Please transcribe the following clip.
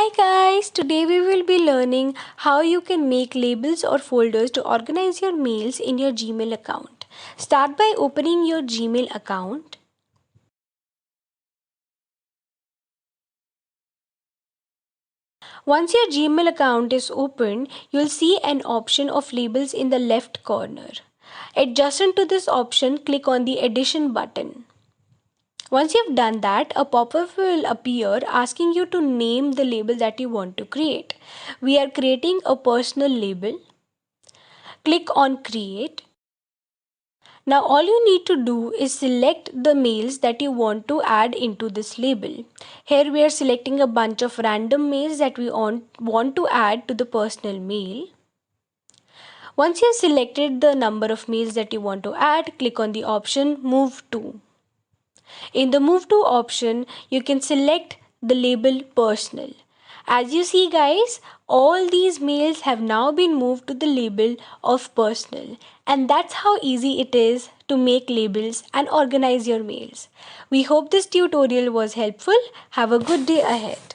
Hi guys, today we will be learning how you can make labels or folders to organize your mails in your Gmail account. Start by opening your Gmail account. Once your Gmail account is open, you'll see an option of labels in the left corner. Adjacent to this option, click on the Addition button. Once you've done that, a pop-up will appear asking you to name the label that you want to create. We are creating a personal label. Click on Create. Now all you need to do is select the mails that you want to add into this label. Here we are selecting a bunch of random mails that we want to add to the personal mail. Once you have selected the number of mails that you want to add, click on the option Move To. In the Move To option, you can select the label Personal. As you see guys, all these mails have now been moved to the label of Personal, and that's how easy it is to make labels and organize your mails. We hope this tutorial was helpful. Have a good day ahead.